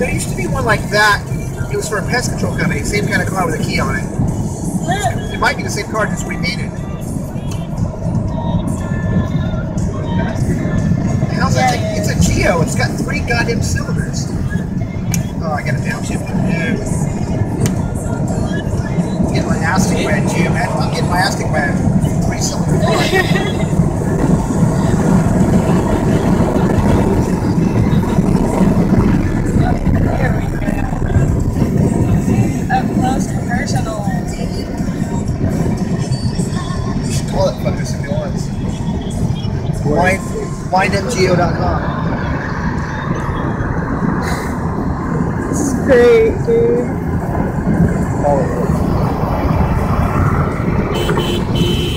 There used to be one like that. It was for a pest control company. Same kind of car with a key on it. It might be the same car, just repainted. How's that thing? It's a Geo. It's got 3 goddamn cylinders. Oh, I got a downshift. Get my ass kicked by a Geo, man. I'm getting my ass kicked by a 3-cylinder car. Call it fuckers if you want. Windmgo.com. It's great, dude. All of it.